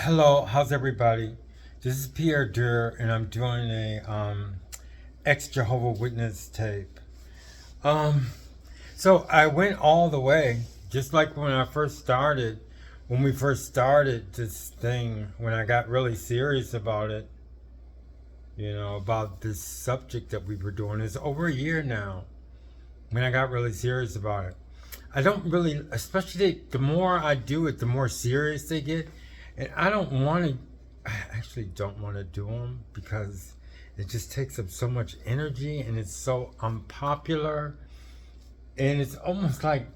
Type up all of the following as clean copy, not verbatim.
Hello, how's everybody? This is Pierre Durr, and I'm doing a ex-Jehovah Witness tape. Um, so I went all the way, just like when we first started this thing, when I got really serious about it, about this subject that we were doing. It's over a year now when I got really serious about it. I don't really, especially the more I do it, the more serious they get. And I actually don't want to do them because it just takes up so much energy and it's so unpopular. And it's almost like,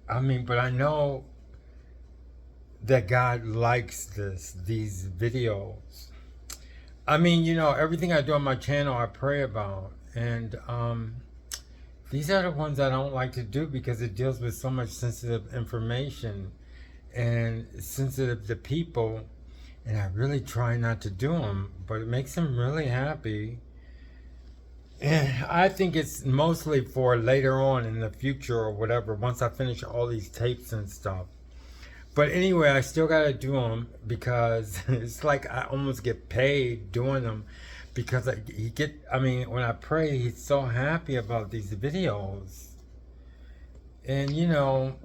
but I know that God likes these videos. Everything I do on my channel, I pray about. And these are the ones I don't like to do because it deals with so much sensitive information and sensitive to people, and I really try not to do them, but it makes them really happy. And I think it's mostly for later on in the future or whatever, once I finish all these tapes and stuff. But anyway, I still gotta do them because it's like I almost get paid doing them because when I pray, he's so happy about these videos. And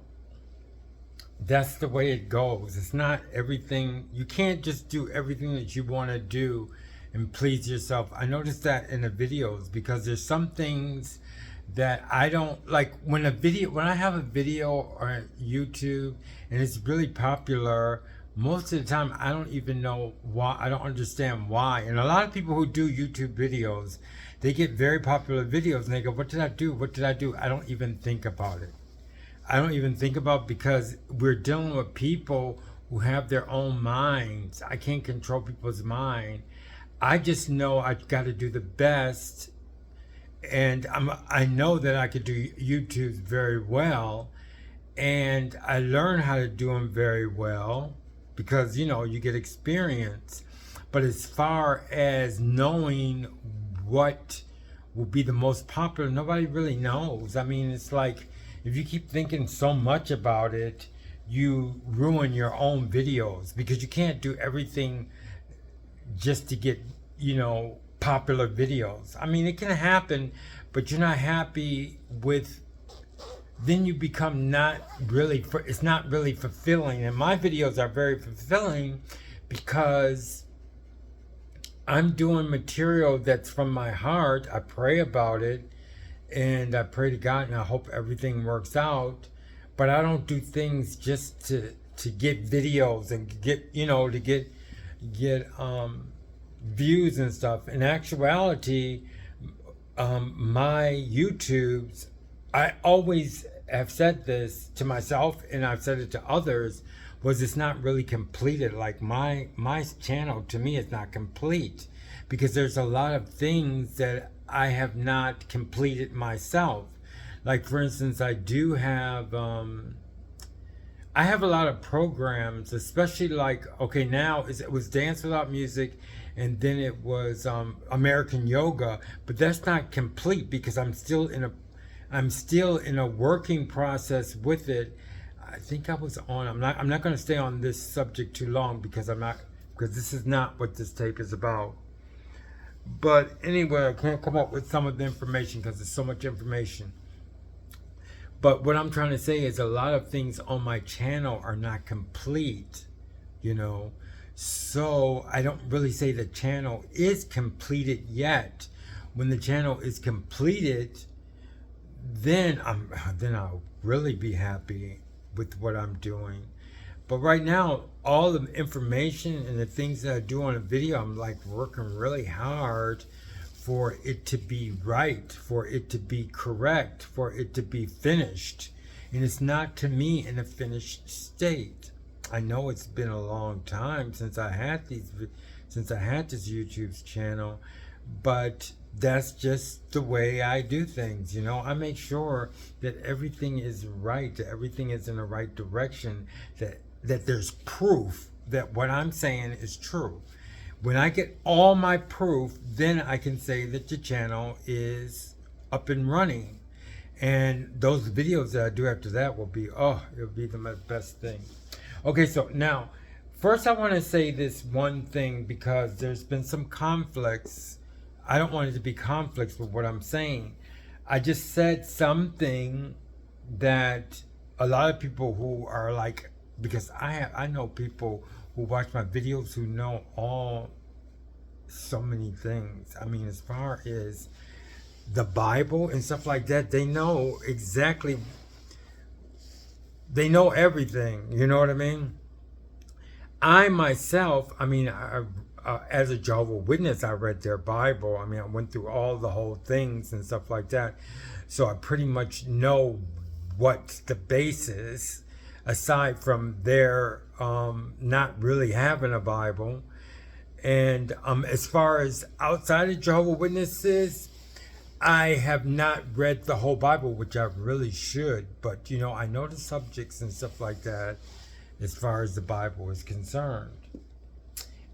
that's the way it goes. It's not everything. You can't just do everything that you want to do and please yourself. I noticed that in the videos because there's some things that I don't like when I have a video on YouTube and it's really popular. Most of the time I don't even know why. I don't understand why. And a lot of people who do YouTube videos, they get very popular videos and they go, what did I do? What did I do? I don't even think about it. Because we're dealing with people who have their own minds. I can't control people's mind. I just know I've got to do the best, and I know that I could do YouTube very well, and I learn how to do them very well because you get experience. But as far as knowing what will be the most popular, nobody really knows. It's like, if you keep thinking so much about it, you ruin your own videos because you can't do everything just to get, popular videos. It can happen, but you're not happy with, then you become it's not really fulfilling. And my videos are very fulfilling because I'm doing material that's from my heart. I pray about it. And I pray to God and I hope everything works out. But I don't do things just to get videos and to get views and stuff. In actuality, my YouTubes, I always have said this to myself and I've said it to others, was it's not really completed. Like my channel to me is not complete because there's a lot of things that I have not completed myself. Like for instance, I do have I have a lot of programs, especially like now it was Dance Without Music, and then it was American Yoga, but that's not complete because I'm still in a working process with it. I think I was on. I'm not going to stay on this subject too long because this is not what this tape is about. But anyway, I can't come up with some of the information because there's so much information. But what I'm trying to say is a lot of things on my channel are not complete, So I don't really say the channel is completed yet. When the channel is completed, then I'll really be happy with what I'm doing. But right now, all the information and the things that I do on a video, I'm like working really hard for it to be right, for it to be correct, for it to be finished. And it's not to me in a finished state. I know it's been a long time since I had this YouTube channel, but that's just the way I do things. I make sure that everything is right, that everything is in the right direction, that there's proof that what I'm saying is true. When I get all my proof, then I can say that the channel is up and running. And those videos that I do after that will be, it'll be the best thing. Okay, so now First, I want to say this one thing because there's been some conflicts. I don't want it to be conflicts with what I'm saying. I just said something that a lot of people who are like, because I know people who watch my videos who know so many things. I mean, as far as the Bible and stuff like that, they know exactly. They know everything. You know what I mean? I myself, I mean, as a Jehovah's Witness, I read their Bible. I mean, I went through all the whole things and stuff like that. So I pretty much know what's the basis, aside from their not really having a Bible. And as far as outside of Jehovah's Witnesses, I have not read the whole Bible, which I really should. But, I know the subjects and stuff like that as far as the Bible is concerned.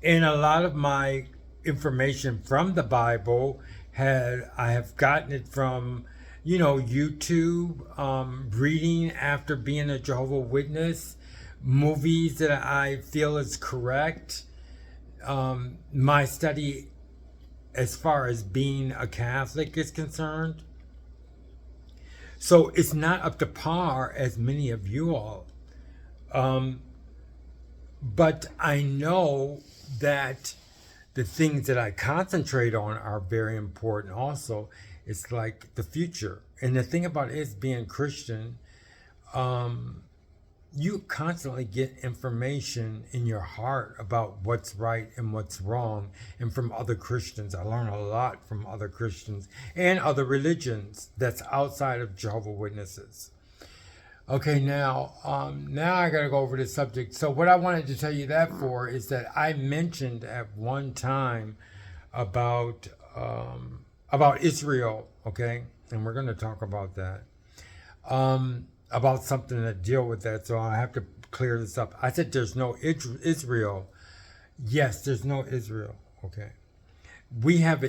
And a lot of my information from the Bible I have gotten it from, YouTube, reading after being a Jehovah's Witness, movies that I feel is correct, my study as far as being a Catholic is concerned. So it's not up to par as many of you all. But I know that the things that I concentrate on are very important also. It's like the future. And the thing about it is being Christian, you constantly get information in your heart about what's right and what's wrong, and from other Christians. I learn a lot from other Christians and other religions that's outside of Jehovah's Witnesses. Okay, now I gotta go over this subject. So what I wanted to tell you that for is that I mentioned at one time about Israel, okay, and we're gonna talk about that, about something that deal with that. So I have to clear this up. I said there's no Israel. Yes, there's no Israel. Okay, we have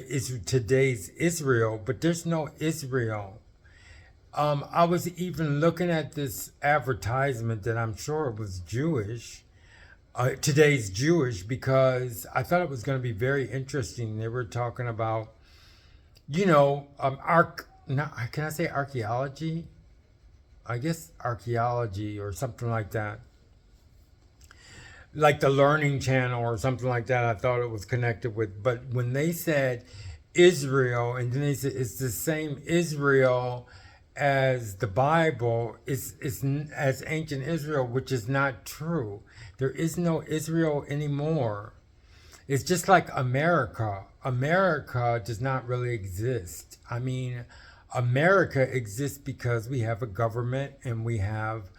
today's Israel, but there's no Israel. I was even looking at this advertisement that I'm sure it was Jewish, today's Jewish, because I thought it was going to be very interesting. They were talking about, can I say archaeology? I guess archaeology or something like that. Like the Learning Channel or something like that, I thought it was connected with. But when they said Israel, and then they said it's the same Israel as the Bible, is as ancient Israel, which is not true. There is no Israel anymore. It's just like America. America does not really exist. I mean, America exists because we have a government and we have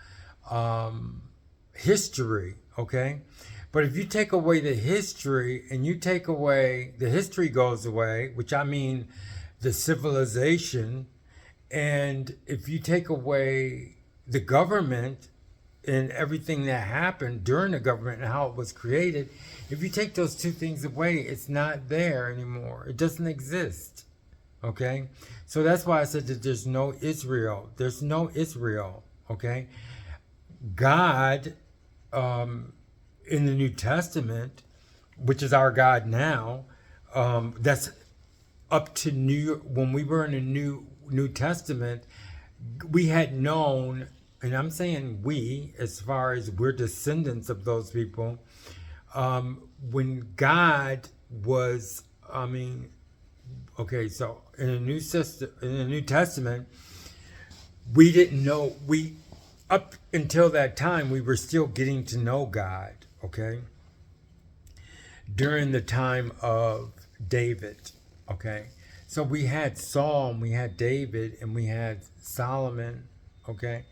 history, okay? But if you take away the history and you take away, the history goes away, which I mean the civilization. And if you take away the government and everything that happened during the government and how it was created, if you take those two things away, it's not there anymore. It doesn't exist. Okay? So that's why I said that there's no Israel. There's no Israel. Okay? God, in the New Testament, which is our God now, that's up to when we were in the New Testament, we had known, and I'm saying we, as far as we're descendants of those people, when God was, so in the New Testament, we didn't know, up until that time, we were still getting to know God, okay? During the time of David, okay? So we had Saul, and we had David, and we had Solomon, okay?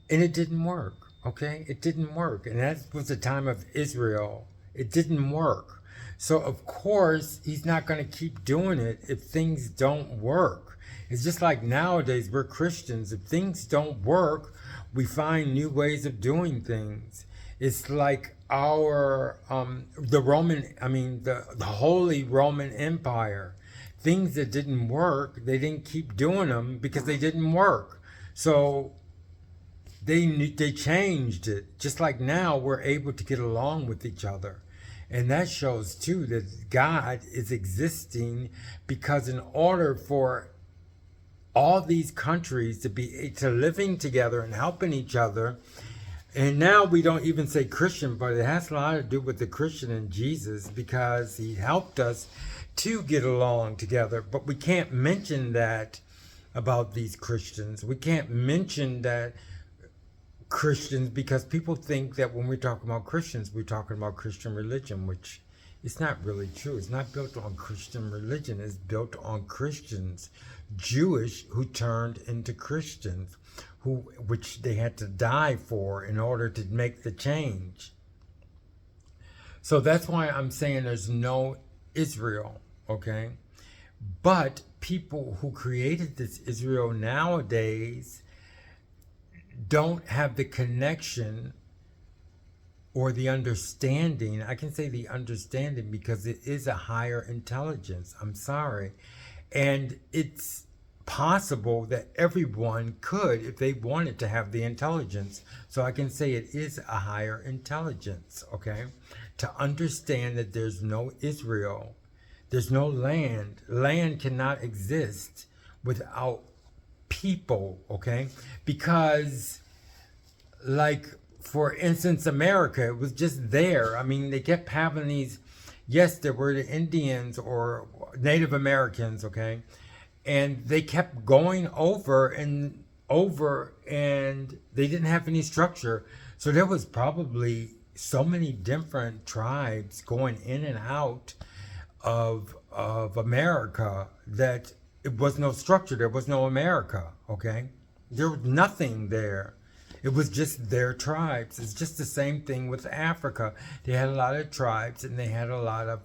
And it didn't work, okay? It didn't work. And that was the time of Israel. It didn't work. So, of course, he's not going to keep doing it if things don't work. It's just like nowadays, we're Christians. If things don't work, we find new ways of doing things. It's like the Holy Roman Empire. Things that didn't work, they didn't keep doing them because they didn't work. So they changed it. Just like now, we're able to get along with each other. And that shows too that God is existing, because in order for all these countries to living together and helping each other, and now we don't even say Christian, but it has a lot to do with the Christian in Jesus, because he helped us to get along together. But we can't mention that about these Christians. We can't mention that Christians, because people think that when we're talking about Christians, we're talking about Christian religion, which is not really true. It's not built on Christian religion. It's built on Christians, Jewish, who turned into Christians, which they had to die for in order to make the change. So that's why I'm saying there's no Israel, okay? But people who created this Israel nowadays don't have the connection or the understanding. I can say the understanding because it is a higher intelligence. I'm sorry. And it's possible that everyone could, if they wanted to, have the intelligence. So I can say it is a higher intelligence, okay? To understand that there's no Israel, there's no land. Land cannot exist without people, okay? Because, like, for instance, America, it was just there. I mean, they kept having these, yes, there were the Indians or Native Americans, okay? And they kept going over and over, and they didn't have any structure. So there was probably so many different tribes going in and out of America that it was no structure. There was no America, okay? There was nothing there. It was just their tribes. It's just the same thing with Africa. They had a lot of tribes, and they had a lot of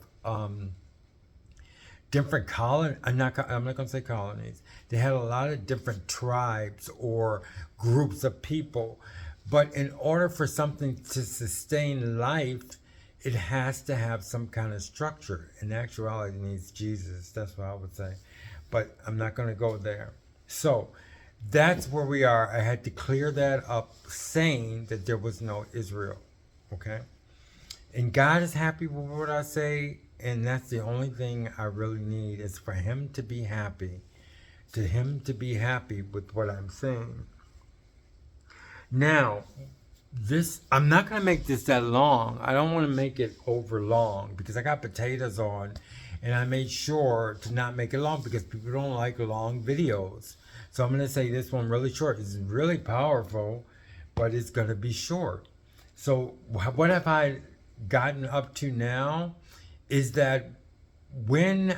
different colonies. I'm not going to say colonies. They had a lot of different tribes or groups of people. But in order for something to sustain life, it has to have some kind of structure. In actuality, it needs Jesus. That's what I would say. But I'm not going to go there. So that's where we are. I had to clear that up, saying that there was no Israel. Okay? And God is happy with what I say, and that's the only thing I really need, is for him to be happy. To him to be happy with what I'm saying. Now, I'm not going to make this that long. I don't want to make it over long, because I got potatoes on, and I made sure to not make it long because people don't like long videos. So I'm going to say this one really short. It's really powerful, but it's going to be short. So what have I gotten up to now is that I'm going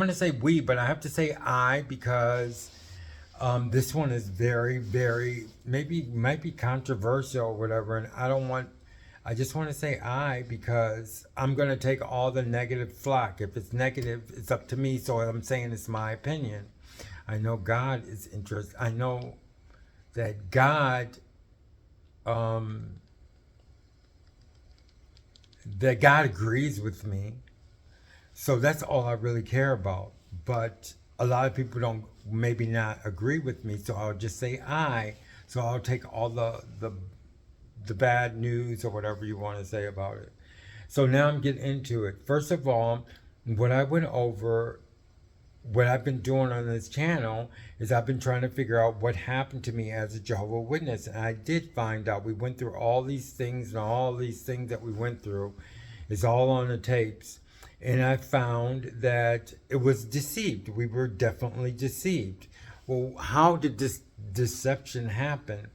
to say we, but I have to say I, because this one is very, very, might be controversial or whatever, and I just want to say I, because I'm going to take all the negative flack. If it's negative, it's up to me, so I'm saying it's my opinion. I know God is interested. I know that God agrees with me. So that's all I really care about. But a lot of people don't maybe not agree with me, so I'll just say I. So I'll take all the bad news or whatever you want to say about it. So now I'm getting into it. First of all, what I went over, what I've been doing on this channel is I've been trying to figure out what happened to me as a Jehovah's Witness. And I did find out. We went through all these things, and all these things that we went through is all on the tapes. And I found that it was deceived. We were definitely deceived. Well, how did this deception happen?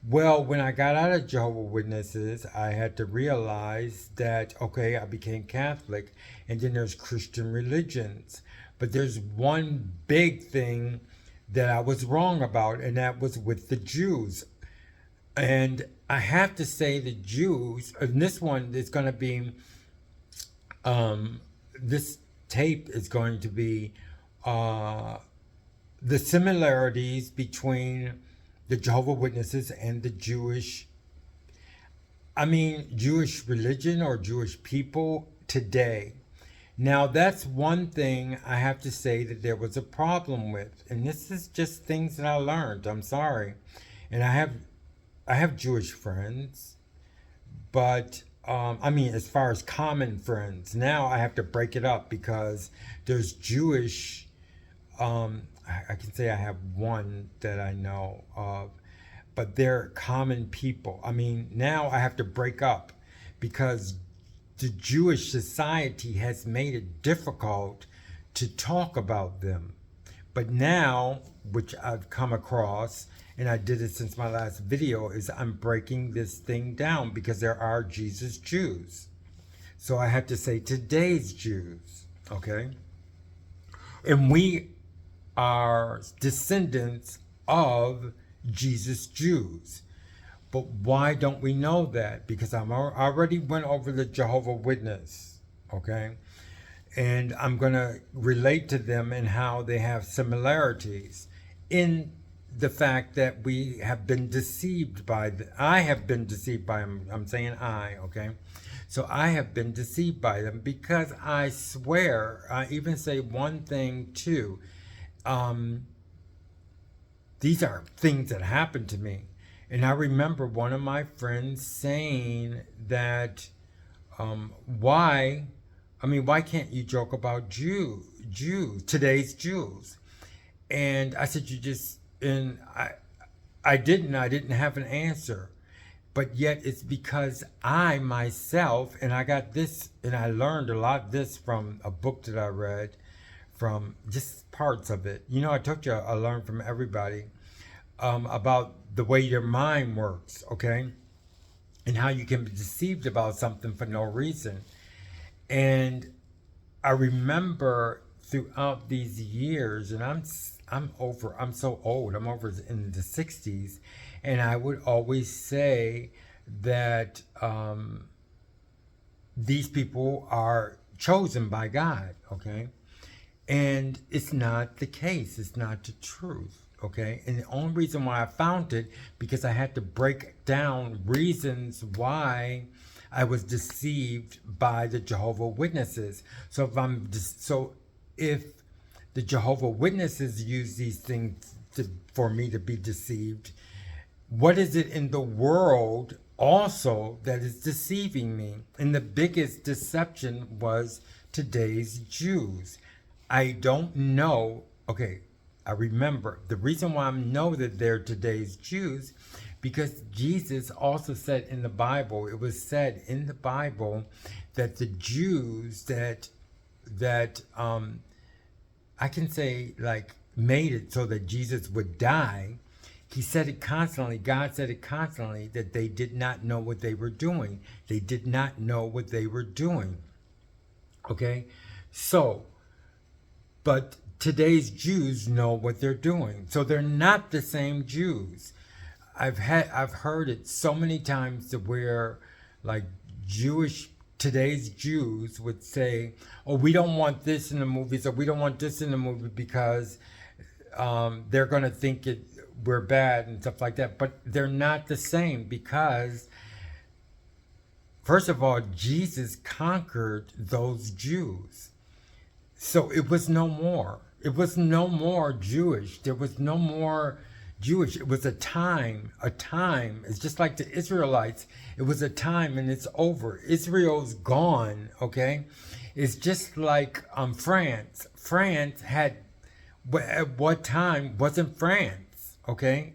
Well, when I got out of Jehovah's Witnesses, I had to realize that, okay, I became Catholic, and then there's Christian religions. But there's one big thing that I was wrong about, and that was with the Jews. And I have to say the Jews, and this one is going to be, this tape is going to be the similarities between the Jehovah's Witnesses and the Jewish religion or Jewish people today. Now, that's one thing I have to say that there was a problem with. And this is just things that I learned. I'm sorry. And I have Jewish friends, but I mean, as far as common friends, now I have to break it up because there's Jewish. I can say I have one that I know of, but they're common people. I mean, now I have to break up because the Jewish society has made it difficult to talk about them. But now, which I've come across, and I did it since my last video, is I'm breaking this thing down because there are Jesus Jews. So I have to say today's Jews, okay? And we are descendants of Jesus Jews. But why don't we know that? Because I already went over the Jehovah Witness, okay? And I'm going to relate to them and how they have similarities in the fact that we have been deceived by I have been deceived by them. I'm saying I, okay? So I have been deceived by them because I swear, I even say one thing too. These are things that happened to me. And I remember one of my friends saying that, why can't you joke about Jews, today's Jews? And I said, and I didn't have an answer. But yet it's because I myself, and I got this, and I learned a lot of this from a book that I read, from just parts of it. You know, I told you I learned from everybody about the way your mind works, okay? And how you can be deceived about something for no reason. And I remember throughout these years, and I'm so old, I'm over in the 60s, and I would always say that these people are chosen by God, okay? And it's not the case, it's not the truth, okay? And the only reason why I found it, because I had to break down reasons why I was deceived by the Jehovah Witnesses. So if the Jehovah Witnesses use these things for me to be deceived, what is it in the world also that is deceiving me? And the biggest deception was today's Jews. I don't know. Okay, I remember the reason why I know that they're today's Jews, because Jesus also said in the Bible, it was said in the Bible that the Jews that I can say, like, made it so that Jesus would die. He said it constantly. God said it constantly that they did not know what they were doing. They did not know what they were doing. Okay, so. But today's Jews know what they're doing. So they're not the same Jews. I've heard it so many times to where, like, today's Jews would say, oh, we don't want this in the movies, or we don't want this in the movie because they're going to think we're bad and stuff like that. But they're not the same because, first of all, Jesus conquered those Jews. So it was no more. It was no more Jewish. There was no more Jewish. It was a time. It's just like the Israelites. It was a time and it's over. Israel's gone, okay? It's just like France. France had, at what time wasn't France, okay?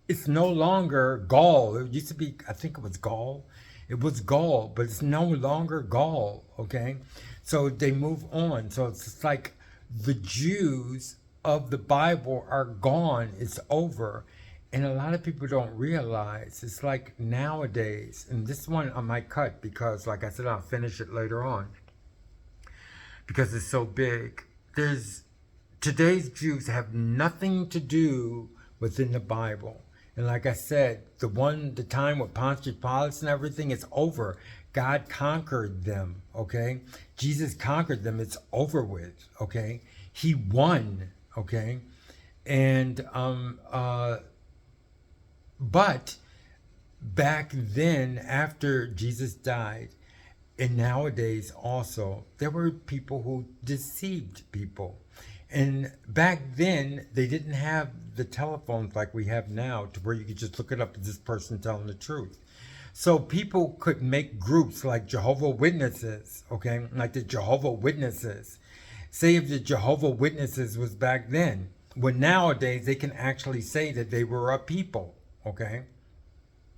It's no longer Gaul. It used to be, I think it was Gaul. It was Gaul, but it's no longer Gaul, okay? So they move on. So it's like the Jews of the Bible are gone. It's over. And a lot of people don't realize. It's like nowadays, and this one I might cut because, like I said, I'll finish it later on because it's so big. Today's Jews have nothing to do within the Bible. And like I said, the time with Pontius Pilate and everything is over. God conquered them, okay? Jesus conquered them. It's over with, okay? He won, okay? And, but back then, after Jesus died, And nowadays also, there were people who deceived people. And back then, they didn't have the telephones like we have now to where you could just look it up, is this person telling the truth? So people could make groups like Jehovah Witnesses, okay? Like the Jehovah Witnesses. Say if the Jehovah Witnesses was back then. Well, nowadays, they can actually say that they were a people, okay?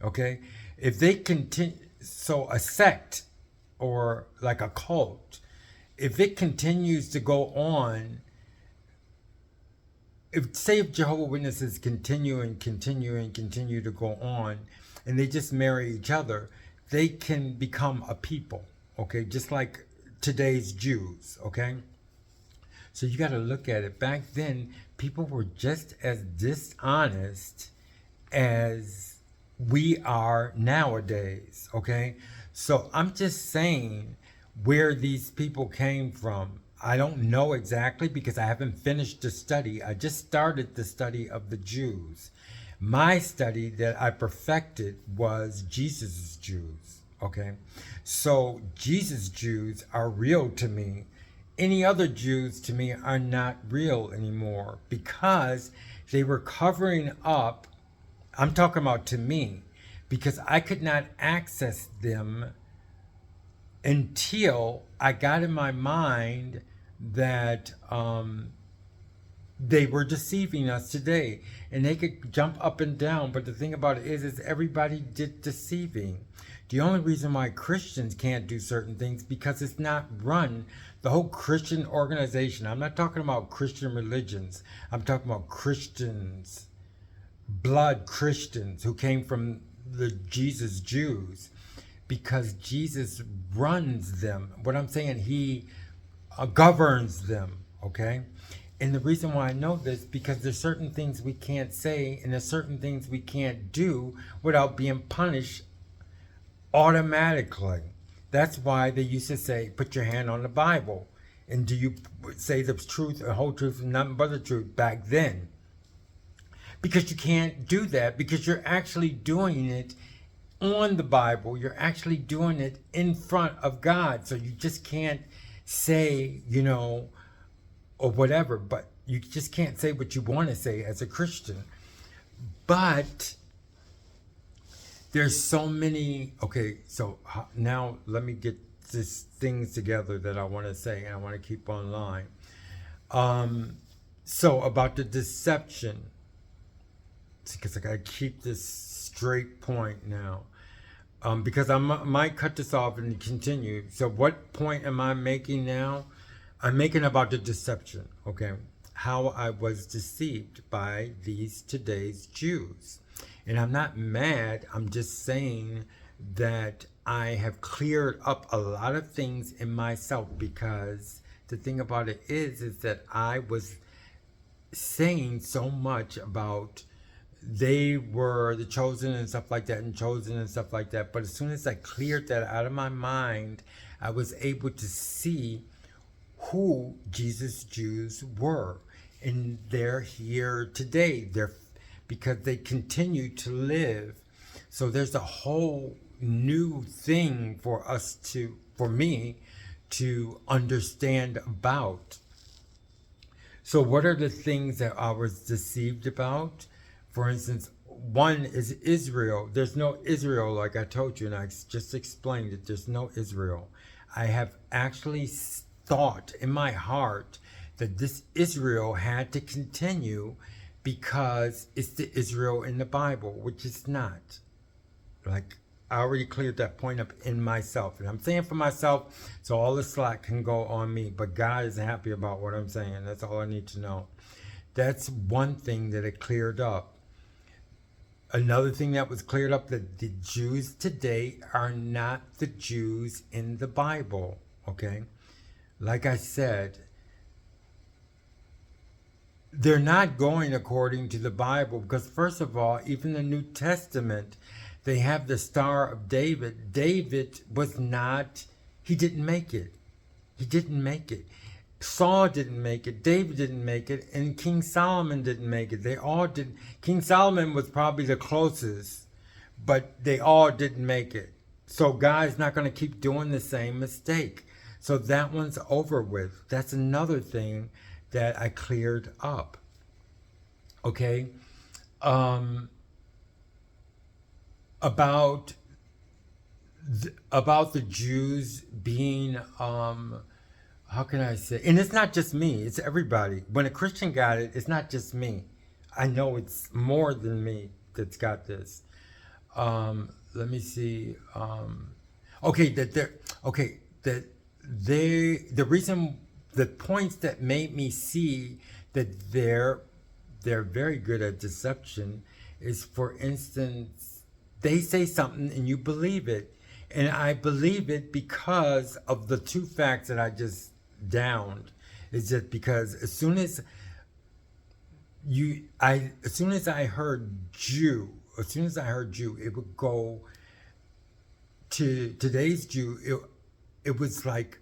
Okay? If they continue, so a sect or like a cult, if it continues to go on, if Jehovah Witnesses continue to go on, and they just marry each other, they can become a people, okay? Just like today's Jews, okay? So you got to look at it. Back then, people were just as dishonest as we are nowadays, okay? So I'm just saying where these people came from. I don't know exactly because I haven't finished the study. I just started the study of the Jews. My study that I perfected was Jesus' Jews, okay? So Jesus' Jews are real to me. Any other Jews to me are not real anymore because they were covering up. I'm talking about to me, because I could not access them until I got in my mind that they were deceiving us today. And they could jump up and down, but the thing about it is everybody did deceiving. The only reason why Christians can't do certain things because it's not run. The whole Christian organization, I'm not talking about Christian religions, I'm talking about Christians, blood Christians who came from the Jesus Jews, because Jesus runs them. What I'm saying, he governs them, okay? And the reason why I know this, because there's certain things we can't say and there's certain things we can't do without being punished automatically. That's why they used to say, put your hand on the Bible. And do you say the truth, the whole truth, and nothing but the truth back then? Because you can't do that, because you're actually doing it on the Bible. You're actually doing it in front of God. So you just can't say, or whatever, but you just can't say what you want to say as a Christian. But there's so many, okay, so now let me get these things together that I want to say, and I want to keep online. So about the deception, because I got to keep this straight point now, because I might cut this off and continue. So what point am I making now? I'm making about the deception, okay? How I was deceived by these today's Jews. And I'm not mad, I'm just saying that I have cleared up a lot of things in myself, because the thing about it is that I was saying so much about they were the chosen and stuff like that, and chosen and stuff like that. But as soon as I cleared that out of my mind, I was able to see who Jesus Jews were. And they're here today. Because they continue to live. So there's a whole new thing for me to understand about. So what are the things that I was deceived about? For instance, one is Israel. There's no Israel, like I told you, and I just explained it. There's no Israel. I have actually thought in my heart that this Israel had to continue because it's the Israel in the Bible, which it's not. Like, I already cleared that point up in myself. And I'm saying for myself, so all the slack can go on me. But God is happy about what I'm saying. That's all I need to know. That's one thing that it cleared up. Another thing that was cleared up, that the Jews today are not the Jews in the Bible, okay? Like I said, they're not going according to the Bible, because first of all, even the New Testament, they have the Star of David. David was not, he didn't make it. He didn't make it. Saul didn't make it. David didn't make it. And King Solomon didn't make it. They all did. King Solomon was probably the closest, but they all didn't make it. So God's not going to keep doing the same mistake. So that one's over with. That's another thing that I cleared up. Okay? Um, about about the Jews being how can I say, and it's not just me, it's everybody. When a Christian got it, it's not just me. I know it's more than me that's got this. Let me see. Okay, the reason, the points that made me see that they're very good at deception is, for instance, they say something and you believe it. And I believe it because of the two facts that I just downed. It's just because as soon as I heard Jew, it would go to today's Jew. It was like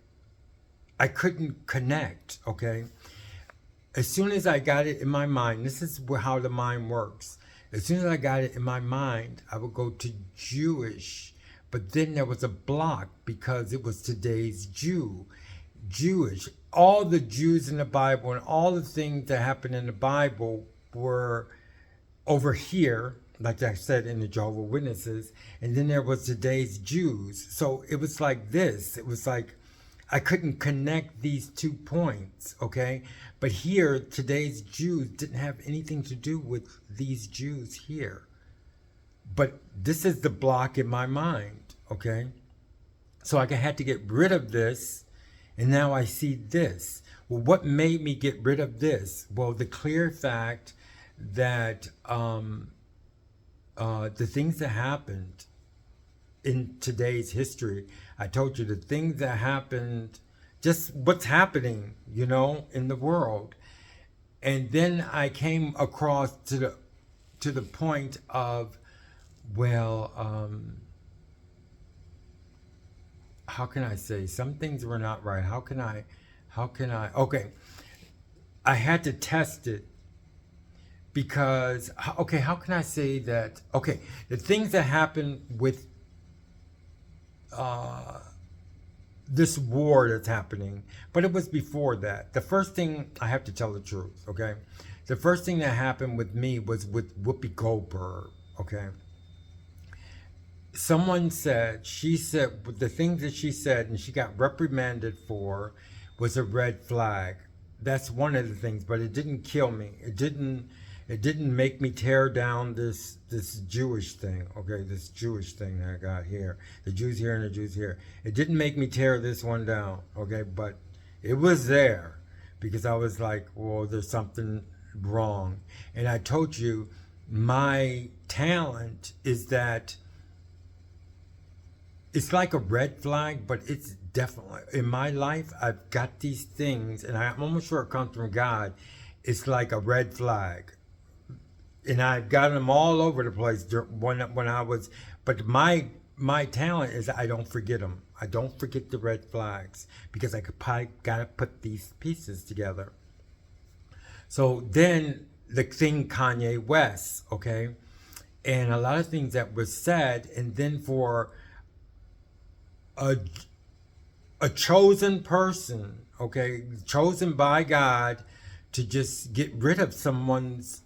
I couldn't connect. Okay, as soon as I got it in my mind, this is how the mind works. As soon as I got it in my mind, I would go to Jewish, but then there was a block because it was today's Jewish. All the Jews in the Bible and all the things that happened in the Bible were over here, like I said, in the Jehovah's Witnesses, and then there was today's Jews. So it was like this. It was like I couldn't connect these 2 points, okay? But here, today's Jews didn't have anything to do with these Jews here. But this is the block in my mind, okay? So I had to get rid of this, and now I see this. Well, what made me get rid of this? Well, the clear fact that the things that happened in today's history, I told you the things that happened, just what's happening, in the world. And then I came across to the point of, well, how can I say, some things were not right. How can I, okay, I had to test it because, okay, how can I say that, okay, the things that happened with this war that's happening, but it was before that. The first thing, I have to tell the truth, okay? The first thing that happened with me was with Whoopi Goldberg, okay? Someone said, the things that she said and she got reprimanded for was a red flag. That's one of the things, but it didn't kill me. It didn't make me tear down this Jewish thing, okay, this Jewish thing that I got here. The Jews here and the Jews here. It didn't make me tear this one down, okay, but it was there because I was like, well, there's something wrong. And I told you, my talent is that it's like a red flag, but it's definitely, in my life, I've got these things, and I'm almost sure it comes from God. It's like a red flag. And I've got them all over the place when I was, but my talent is I don't forget them. I don't forget the red flags because I gotta put these pieces together. So then the thing Kanye West, okay, and a lot of things that was said, and then for a chosen person, okay, chosen by God to just get rid of someone's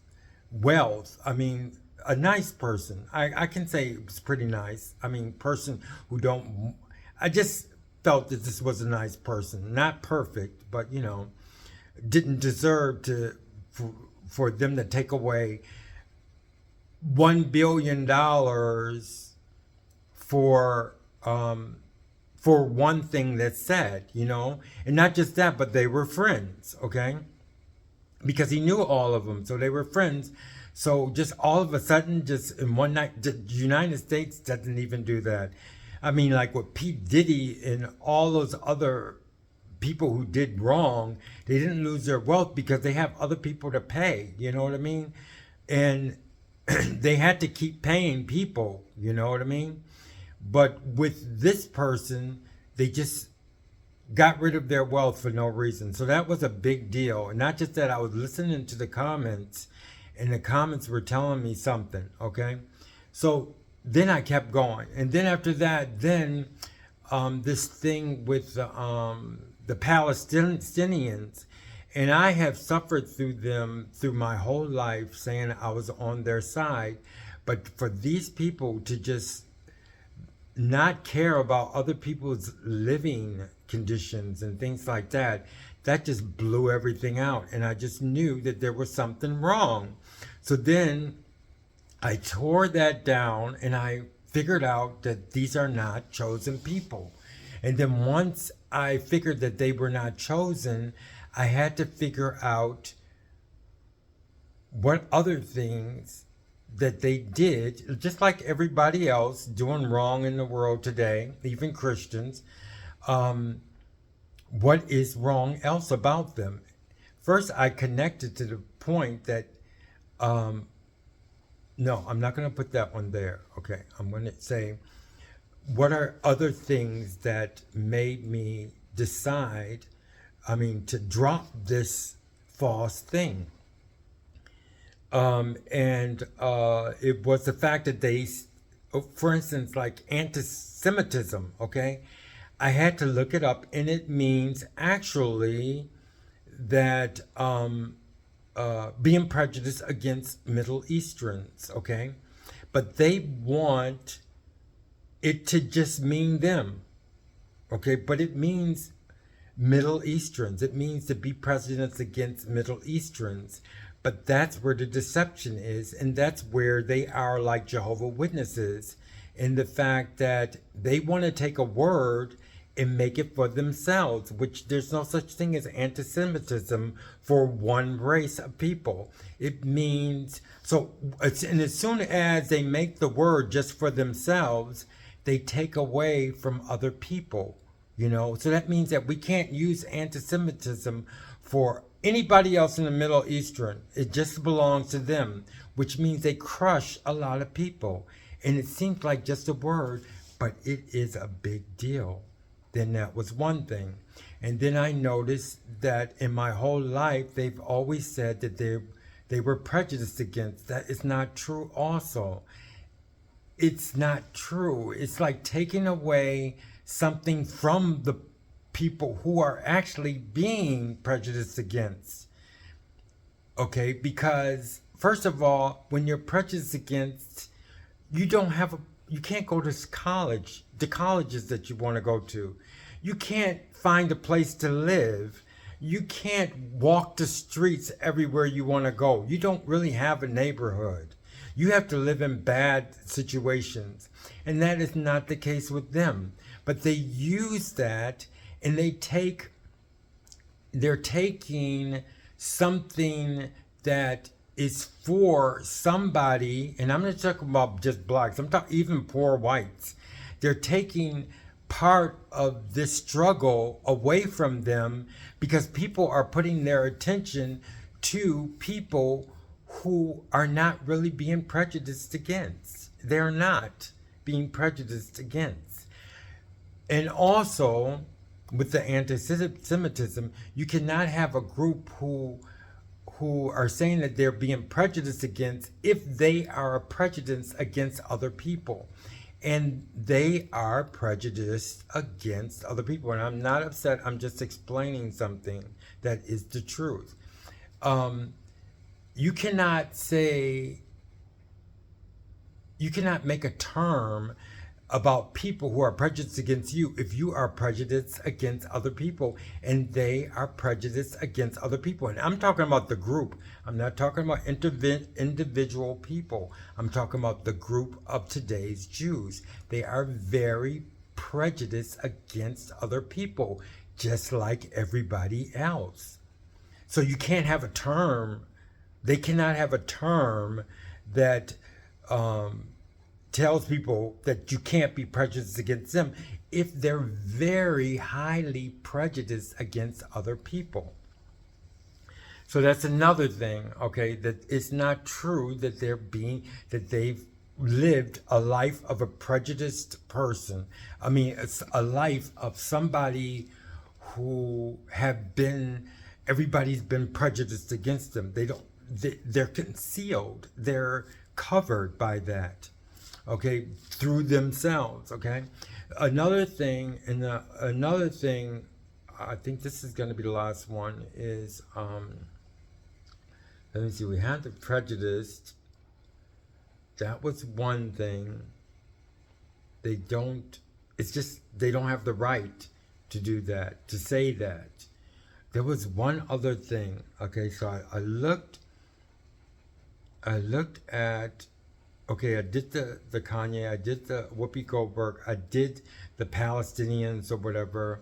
wealth. I mean, a nice person. I can say it was pretty nice. I mean, person who don't, I just felt that this was a nice person. Not perfect, but, didn't deserve for them to take away $1 billion for one thing that's said, and not just that, but they were friends, okay? Because he knew all of them, so they were friends. So just all of a sudden, just in one night, the United States doesn't even do that. I mean, like with Pete Diddy and all those other people who did wrong, they didn't lose their wealth because they have other people to pay, you know what I mean? And they had to keep paying people, you know what I mean? But with this person, they just got rid of their wealth for no reason. So that was a big deal. And not just that, I was listening to the comments, and the comments were telling me something, okay? So then I kept going. And then after that, then this thing with the Palestinians, and I have suffered through them through my whole life, saying I was on their side. But for these people to just not care about other people's living conditions and things like that, that just blew everything out. And I just knew that there was something wrong. So then I tore that down and I figured out that these are not chosen people. And then once I figured that they were not chosen, I had to figure out what other things that they did, just like everybody else doing wrong in the world today, even Christians. What is wrong else about them? First, I connected to the point that, no, I'm not going to put that one there. Okay, I'm going to say, what are other things that made me decide, to drop this false thing? It was the fact that they, for instance, like AntiSemitism, okay? I had to look it up, and it means actually that being prejudiced against Middle Easterns, okay? But they want it to just mean them, okay? But it means Middle Easterns. It means to be prejudiced against Middle Easterns. But that's where the deception is, and that's where they are like Jehovah Witnesses, in the fact that they want to take a word and make it for themselves, which there's no such thing as anti-Semitism for one race of people. It means, and as soon as they make the word just for themselves, they take away from other people, So that means that we can't use anti-Semitism for anybody else in the Middle Eastern. It just belongs to them, which means they crush a lot of people. And it seems like just a word, but it is a big deal. Then that was one thing. And then I noticed that in my whole life, they've always said that they were prejudiced against. That is not true also. It's not true. It's like taking away something from the people who are actually being prejudiced against. Okay, because first of all, when you're prejudiced against, you can't go to college, the colleges that you want to go to. You can't find a place to live. You can't walk the streets everywhere you want to go. You don't really have a neighborhood. You have to live in bad situations. And that is not the case with them. But they use that, and they're taking something that is for somebody, and I'm not talking about just blacks, I'm talking even poor whites. They're taking part of this struggle away from them because people are putting their attention to people who are not really being prejudiced against. They're not being prejudiced against. And also, with the anti-Semitism, you cannot have a group who are saying that they're being prejudiced against if they are prejudiced against other people. And they are prejudiced against other people. And I'm not upset, I'm just explaining something that is the truth. You cannot make a term about people who are prejudiced against you if you are prejudiced against other people and they are prejudiced against other people. And I'm talking about the group. I'm not talking about individual people. I'm talking about the group of today's Jews. They are very prejudiced against other people, just like everybody else. So you can't have a term. They cannot have a term that tells people that you can't be prejudiced against them if they're very highly prejudiced against other people. So that's another thing, okay, that it's not true that they've lived a life of a prejudiced person. It's a life of somebody who everybody's been prejudiced against them. They're concealed. They're covered by that. okay, through themselves, okay? Another thing, I think this is going to be the last one, is, let me see, we had the Prejudice. That was one thing. They don't, it's just, they don't have the right to do that, to say that. There was one other thing, okay, so I looked at, okay, I did the Kanye, I did the Whoopi Goldberg, I did the Palestinians or whatever.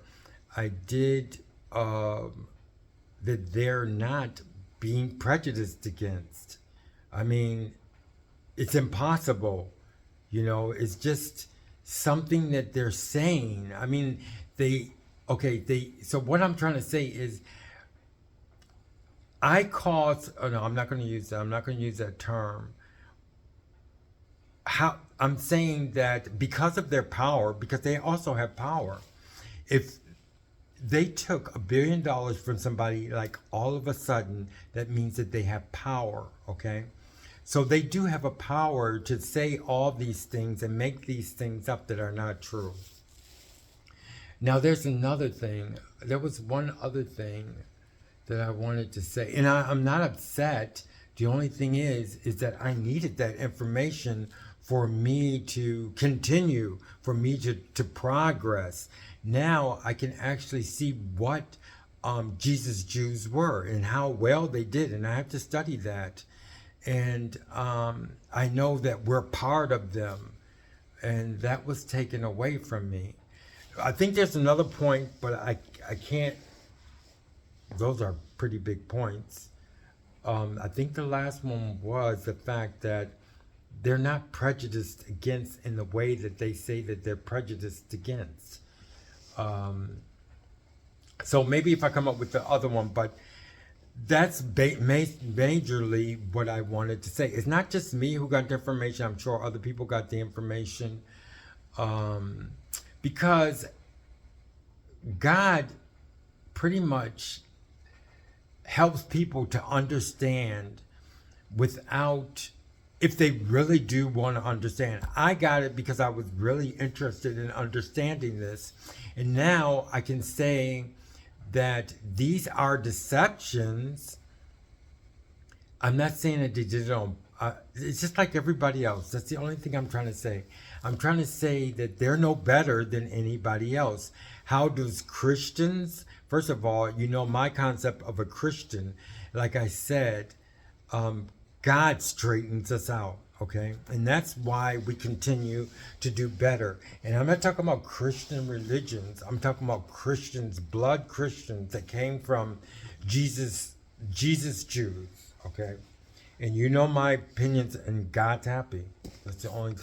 I did that they're not being prejudiced against. I mean, it's impossible, you know, it's just something that they're saying. I mean, so what I'm trying to say is, I'm not going to use that term. I'm saying that because of their power, because they also have power, if they took $1 billion from somebody, like, all of a sudden, that means that they have power, okay? So they do have a power to say all these things and make these things up that are not true. Now, there's another thing. There was one other thing that I wanted to say, and I'm not upset. The only thing is that I needed that information for me to continue, for me to progress. Now I can actually see what Jesus Jews were and how well they did, and I have to study that. And I know that we're part of them, and that was taken away from me. I think there's another point, but I can't. Those are pretty big points. I think the last one was the fact that they're not prejudiced against in the way that they say that they're prejudiced against. So maybe if I come up with the other one, but that's majorly what I wanted to say. It's not just me who got the information. I'm sure other people got the information. Because God pretty much helps people to understand without, if they really do want to understand. I got it because I was really interested in understanding this. And now I can say that these are deceptions. I'm not saying that they did it on, it's just like everybody else. That's the only thing I'm trying to say. I'm trying to say that they're no better than anybody else. How does Christians, first of all, you know, my concept of a Christian, like I said, God straightens us out, okay? And that's why we continue to do better. And I'm not talking about Christian religions. I'm talking about Christians, blood Christians that came from Jesus Jews, okay? And you know my opinions, and God's happy. That's the only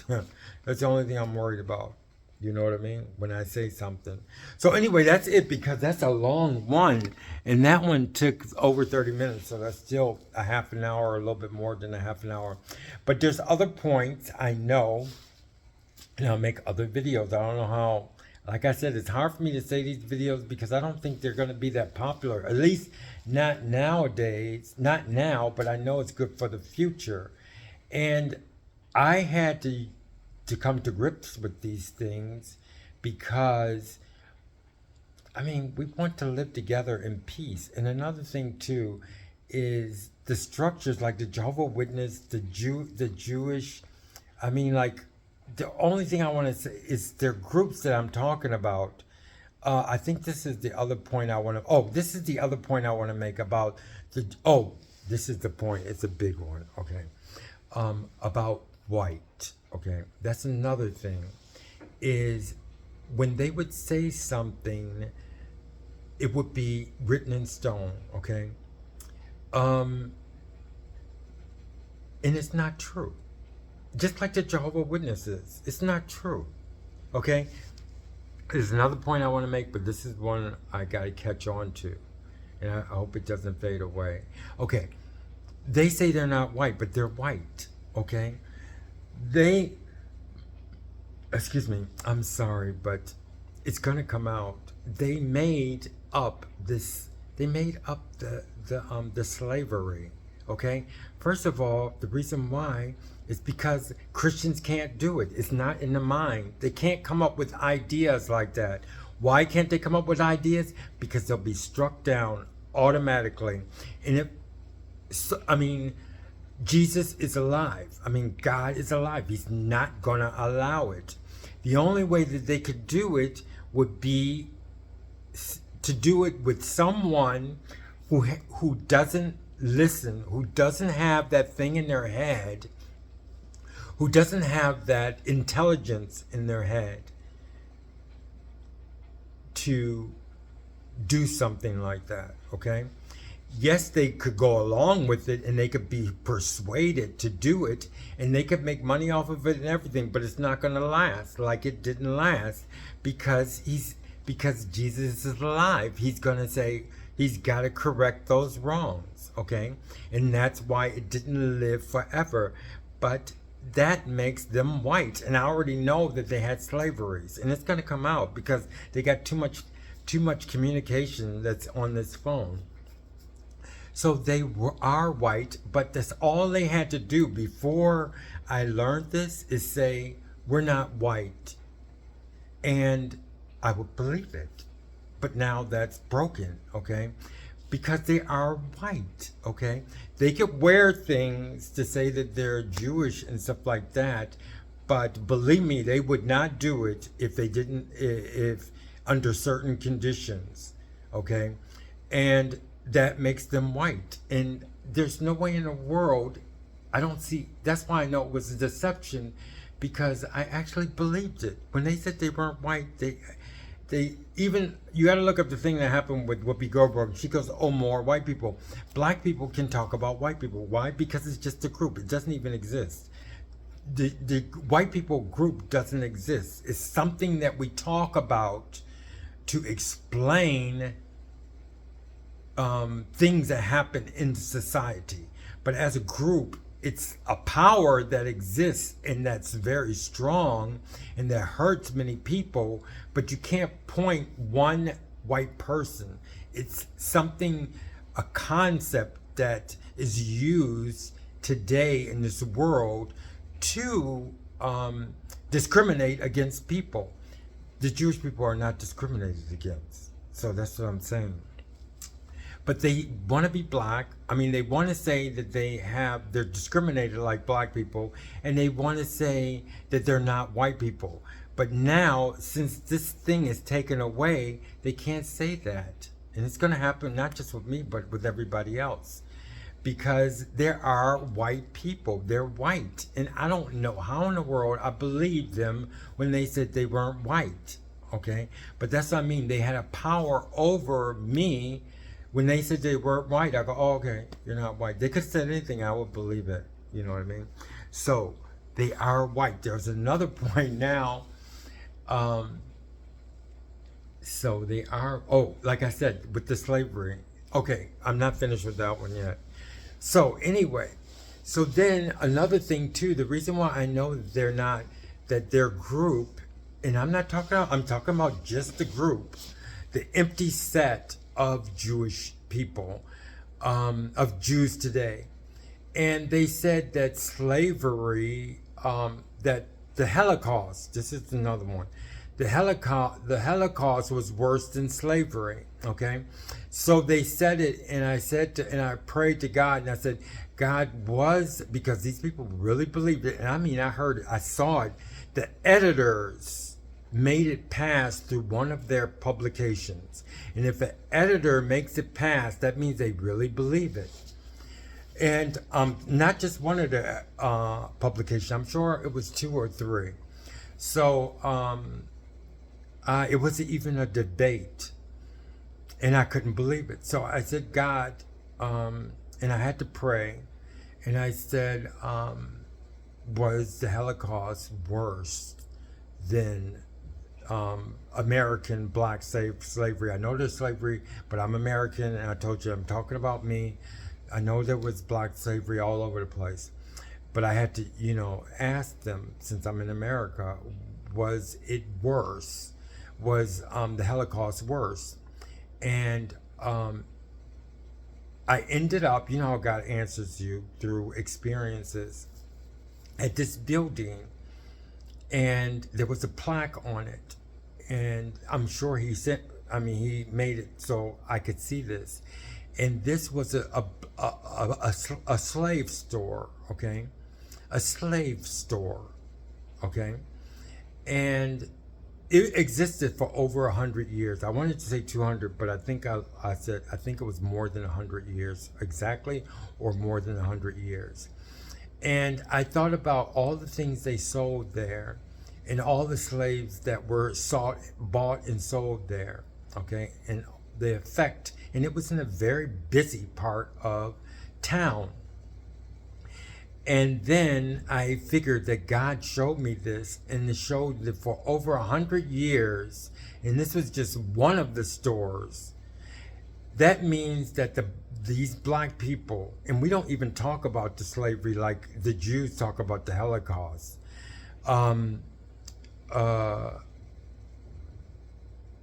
thing I'm worried about. You know what I mean? When I say something. So anyway, that's it, because that's a long one. And that one took over 30 minutes. So that's still a half an hour, or a little bit more than a half an hour. But there's other points I know. And I'll make other videos. I don't know how. Like I said, it's hard for me to say these videos because I don't think they're going to be that popular. At least not nowadays. Not now, but I know it's good for the future. And I had to come to grips with these things because, I mean, we want to live together in peace. And another thing too is the structures, like the Jehovah Witness, the Jewish, I mean, like, the only thing I want to say is their groups that I'm talking about. I think this is the other point I want to, this is the other point I want to make about this is the point. It's a big one. Okay. About white. Okay. That's another thing, is when they would say something, it would be written in stone. Okay. And it's not true. Just like the Jehovah Witnesses, it's not true. Okay? There's another point I want to make, but this is one I got to catch on to. And I hope it doesn't fade away. Okay. They say they're not white, but they're white. Okay? Excuse me, I'm sorry, but it's going to come out. They made up the slavery. Okay? First of all, the reason why It's because Christians can't do it. It's not in the mind. They can't come up with ideas like that. Why can't they come up with ideas? Because they'll be struck down automatically. And Jesus is alive. God is alive. He's not going to allow it. The only way that they could do it would be to do it with someone who doesn't listen, who doesn't have that thing in their head, who doesn't have that intelligence in their head to do something like that, okay? Yes, they could go along with it and they could be persuaded to do it and they could make money off of it and everything, but it's not going to last like it didn't last because Jesus is alive. He's going to say he's got to correct those wrongs, okay? And that's why it didn't live forever. But that makes them white. And I already know that they had slaveries, and it's going to come out because they got too much communication that's on this phone. So they are white, but that's all they had to do before I learned this is say, we're not white. And I would believe it. But now that's broken, okay? Because they are white, okay? They could wear things to say that they're Jewish and stuff like that, but believe me, they would not do it if under certain conditions, okay? And that makes them white. And there's no way in the world, that's why I know it was a deception, because I actually believed it. When they said they weren't white, they even, you got to look up the thing that happened with Whoopi Goldberg. She goes, oh, more white people. Black people can talk about white people. Why? Because it's just a group. It doesn't even exist. The white people group doesn't exist. It's something that we talk about to explain things that happen in society. But as a group, it's a power that exists and that's very strong and that hurts many people, but you can't point one white person. It's something, a concept that is used today in this world to discriminate against people. The Jewish people are not discriminated against. So that's what I'm saying. But they want to be black. They want to say that they're discriminated like black people, and they want to say that they're not white people. But now, since this thing is taken away, they can't say that. And it's going to happen not just with me, but with everybody else. Because there are white people. They're white. And I don't know how in the world I believed them when they said they weren't white. Okay? But that's what I mean. They had a power over me. When they said they weren't white, I go, oh, okay, you're not white. They could have said anything, I would believe it. You know what I mean? So, they are white. There's another point now. So, they are, like I said, with the slavery. Okay, I'm not finished with that one yet. So, anyway. So, then another thing, too. The reason why I know that their group, and I'm talking about just the group, the empty set of Jewish people, of Jews today. And they said that slavery, that the Holocaust, this is another one, the Holocaust was worse than slavery, okay? So they said it, and I prayed to God, and I said, God was, because these people really believed it, and I heard it, I saw it, the editors made it pass through one of their publications. And if an editor makes it pass, that means they really believe it. And not just one of the publications, I'm sure it was 2 or 3. So it was even a debate. And I couldn't believe it. So I said, God, and I had to pray. And I said, was the Holocaust worse than American black slavery? I know there's slavery, but I'm American, and I told you I'm talking about me. I know there was black slavery all over the place, but I had to, ask them, since I'm in America, was it worse? Was the Holocaust worse? And I ended up, how God answers you through experiences. at this building, and there was a plaque on it, and I'm sure he made it so I could see this, and this was a slave store, okay, a slave store, okay, and it existed for over 100 years. I wanted to say 200, but I think I said I think it was more than 100 years exactly, or more than 100 years. And I thought about all the things they sold there, and all the slaves that were bought and sold there, okay, and the effect. And it was in a very busy part of town. And then I figured that God showed me this, and it showed that for over 100 years, and this was just one of the stores. That means that these black people, and we don't even talk about the slavery like the Jews talk about the Holocaust.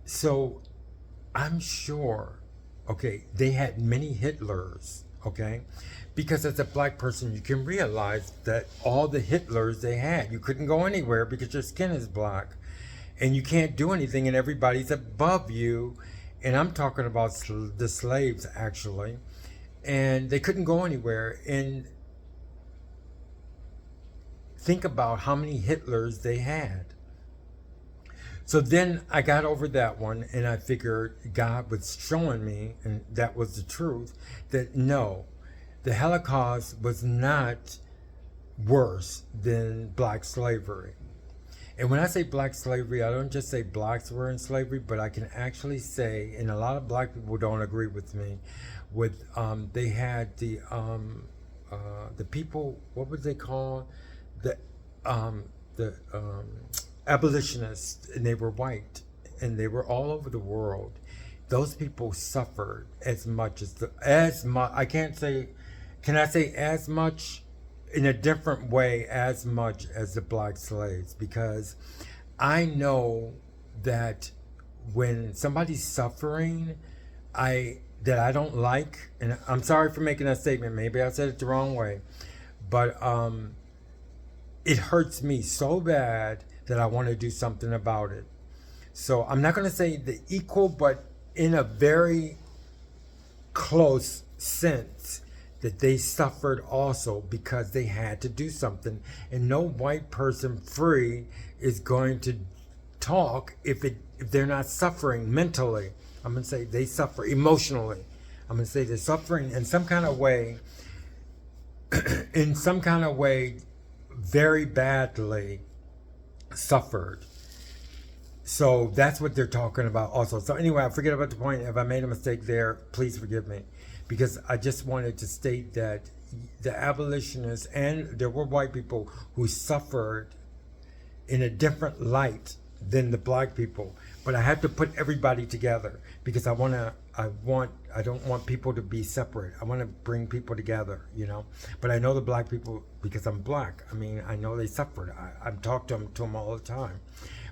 So I'm sure, okay, they had many Hitlers, okay? Because as a black person, you can realize that all the Hitlers they had, you couldn't go anywhere because your skin is black. And you can't do anything, and everybody's above you. And I'm talking about the slaves, actually. And they couldn't go anywhere. And think about how many Hitlers they had. So then I got over that one, and I figured God was showing me, and that was the truth, that no, the Holocaust was not worse than black slavery. And when I say black slavery, I don't just say blacks were in slavery, but I can actually say, and a lot of black people don't agree with me, they had the people, what would they call the abolitionists, and they were white, and they were all over the world. Those people suffered as much I can't say, can I say as much? In a different way, as much as the black slaves, because I know that when somebody's suffering, that I don't like, and I'm sorry for making that statement, maybe I said it the wrong way, but it hurts me so bad that I want to do something about it. So I'm not going to say the equal, but in a very close sense, that they suffered also because they had to do something. And no white person free is going to talk if they're not suffering mentally. I'm going to say they suffer emotionally. I'm going to say they're suffering in some kind of way, very badly suffered. So that's what they're talking about also. So anyway, I forget about the point. If I made a mistake there, please forgive me. Because I just wanted to state that the abolitionists, and there were white people who suffered in a different light than the black people. But I had to put everybody together because I don't want people to be separate. I want to bring people together, you know. But I know the black people because I'm black. I mean, I know they suffered. I've talked to them all the time.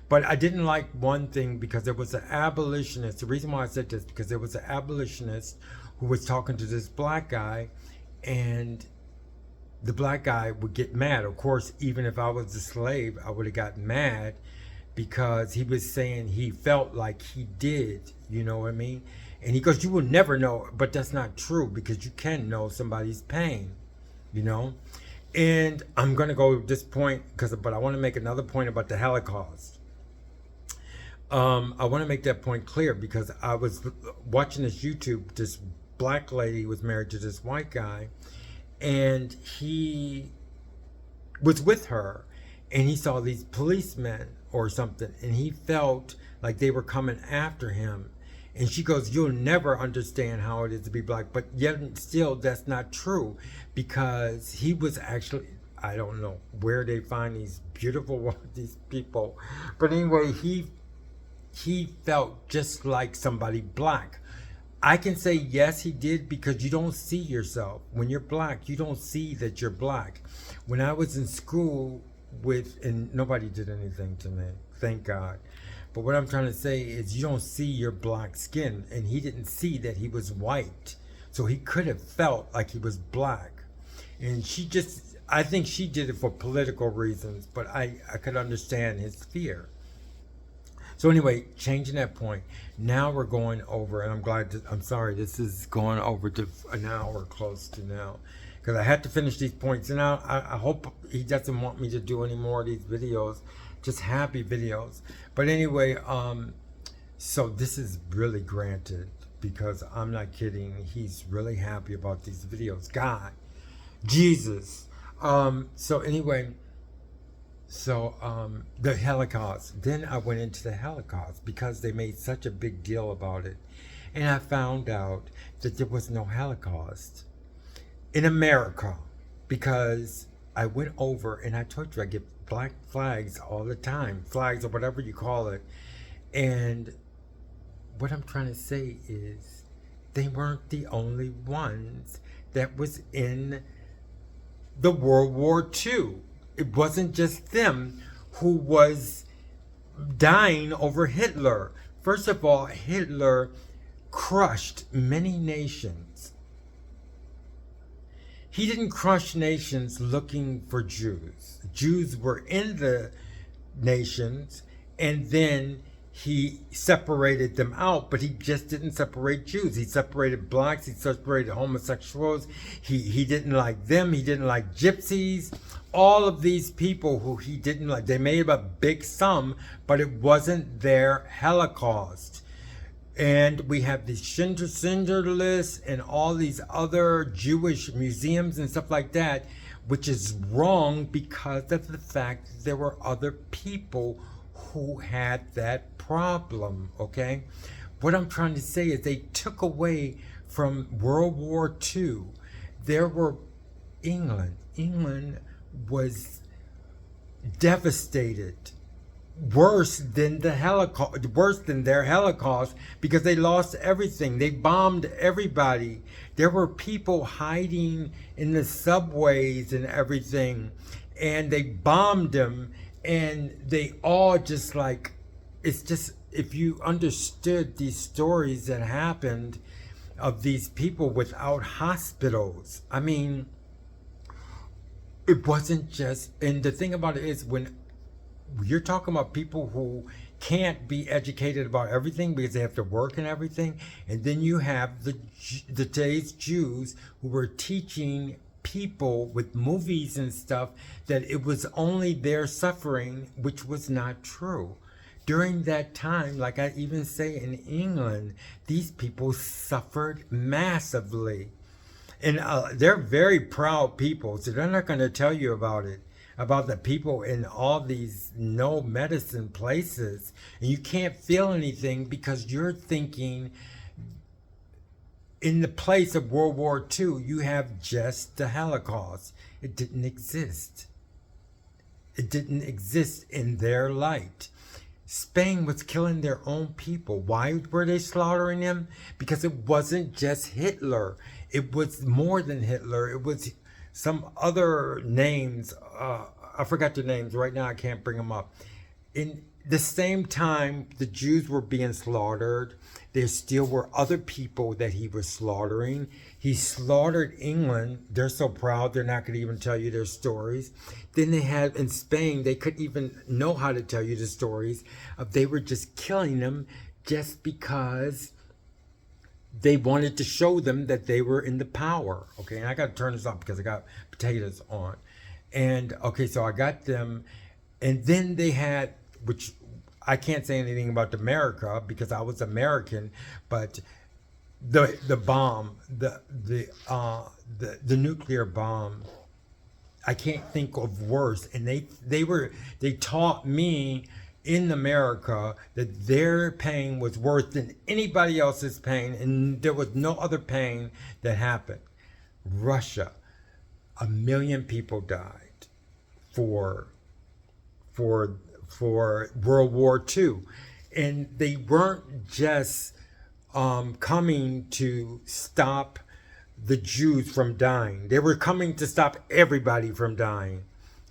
But I didn't like one thing because there was an abolitionist. The reason why I said this, because there was an abolitionist who was talking to this black guy, and the black guy would get mad. Of course, even if I was a slave, I would have gotten mad because he was saying he felt like he did, you know what I mean? And he goes, you will never know, but that's not true because you can know somebody's pain, you know? And I'm going to go to this point, but I want to make another point about the Holocaust. I want to make that point clear because I was watching this YouTube, this black lady was married to this white guy, and he was with her, and he saw these policemen or something, and he felt like they were coming after him. And she goes, you'll never understand how it is to be black. But yet still, that's not true, because he was actually, I don't know where they find these these people, but anyway, he felt just like somebody black. I can say yes, he did, because you don't see yourself. When you're black, you don't see that you're black. When I was in school and nobody did anything to me, thank God. But what I'm trying to say is you don't see your black skin, and he didn't see that he was white. So he could have felt like he was black. And she just, I think she did it for political reasons, but I could understand his fear. So anyway, changing that point. Now we're going over, and I'm sorry, this is going over to an hour close to now, because I had to finish these points. And now I hope he doesn't want me to do any more of these videos, just happy videos. But anyway, so this is really granted, because I'm not kidding. He's really happy about these videos. God, Jesus. So anyway. So the Holocaust. Then I went into the Holocaust because they made such a big deal about it. And I found out that there was no Holocaust in America, because I went over, and I told you I get black flags all the time, flags or whatever you call it. And what I'm trying to say is they weren't the only ones that was in the World War II. It wasn't just them who was dying over Hitler. First of all, Hitler crushed many nations. He didn't crush nations looking for Jews. Jews were in the nations, and then he separated them out, but he just didn't separate Jews. He separated blacks, he separated homosexuals. He didn't like them, he didn't like gypsies. All of these people who he didn't like, they made a big sum, but it wasn't their Holocaust. And we have the Schindler List and all these other Jewish museums and stuff like that, which is wrong because of the fact that there were other people who had that problem, okay? What I'm trying to say is they took away from World War II. There were England was devastated, worse than the Holocaust, worse than their Holocaust, because they lost everything. They bombed everybody. There were people hiding in the subways and everything, and they bombed them, and they all just like, it's just, if you understood these stories that happened of these people without hospitals, I mean, it wasn't just, and the thing about it is, when you're talking about people who can't be educated about everything because they have to work and everything, and then you have the today's Jews who were teaching people with movies and stuff that it was only their suffering, which was not true. During that time, like I even say in England, these people suffered massively. And they're very proud people, so they're not going to tell you about it, about the people in all these no medicine places. And you can't feel anything because you're thinking in the place of World War II, you have just the Holocaust. It didn't exist. It didn't exist in their light. Spain was killing their own people. Why were they slaughtering them? Because it wasn't just Hitler. It was more than Hitler. It was some other names. I forgot the names. Right now I can't bring them up. In the same time the Jews were being slaughtered, there still were other people that he was slaughtering. He slaughtered England. They're so proud they're not going to even tell you their stories. Then they had in Spain, they couldn't even know how to tell you the stories. They were just killing them just because they wanted to show them that they were in the power. Okay, and I got to turn this off because I got potatoes on. And okay, so I got them, and then they had, which I can't say anything about America because I was American, but the bomb, the nuclear bomb, I can't think of worse. And they taught me in America that their pain was worse than anybody else's pain, and there was no other pain that happened. Russia, 1 million people died for World War II, and they weren't just coming to stop the Jews from dying. They were coming to stop everybody from dying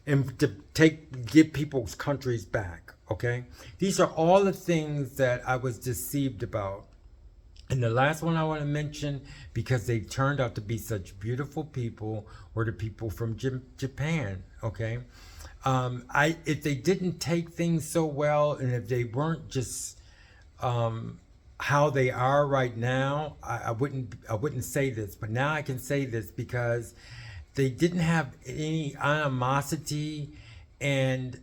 and to give people's countries back. Okay, these are all the things that I was deceived about. And the last one I want to mention, because they turned out to be such beautiful people, were the people from Japan. Okay, if they didn't take things so well, and if they weren't just how they are right now, I wouldn't say this, but now I can say this because they didn't have any animosity, and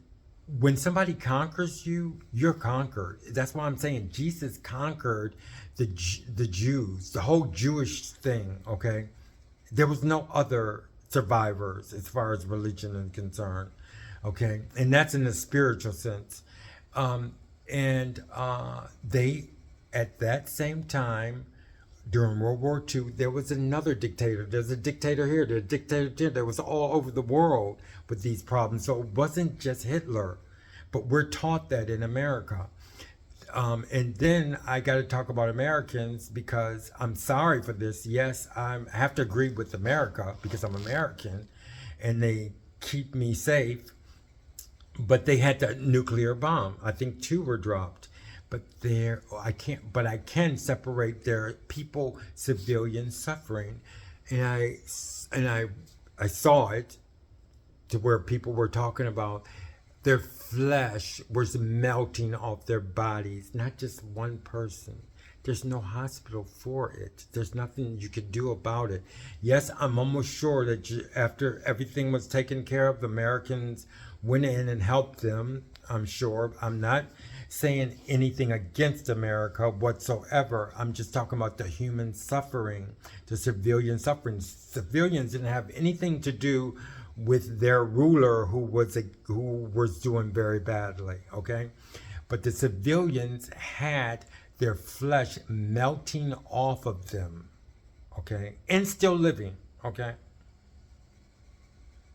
when somebody conquers you, you're conquered. That's why I'm saying Jesus conquered the Jews, the whole Jewish thing. Okay, there was no other survivors as far as religion is concerned. Okay, and that's in the spiritual sense. And they, at that same time, during World War II, there was another dictator. There's a dictator here, there's a dictator there. There was all over the world with these problems. So it wasn't just Hitler, but we're taught that in America. And then I got to talk about Americans because I'm sorry for this. Yes, I have to agree with America because I'm American and they keep me safe. But they had the nuclear bomb. I think 2 were dropped. But I can separate their people, civilian suffering. And I saw it to where people were talking about their flesh was melting off their bodies, not just one person. There's no hospital for it. There's nothing you could do about it. Yes, I'm almost sure that after everything was taken care of, the Americans went in and helped them. I'm sure. I'm not saying anything against America whatsoever. I'm just talking about the human suffering, the civilian suffering. Civilians didn't have anything to do with their ruler who was doing very badly, okay? But the civilians had their flesh melting off of them, okay? And still living, okay?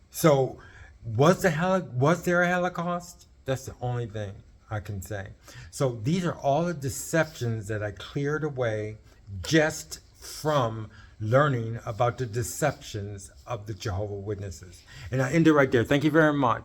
So was there a Holocaust? That's the only thing I can say. So these are all the deceptions that I cleared away just from learning about the deceptions of the Jehovah's Witnesses. And I end it right there. Thank you very much.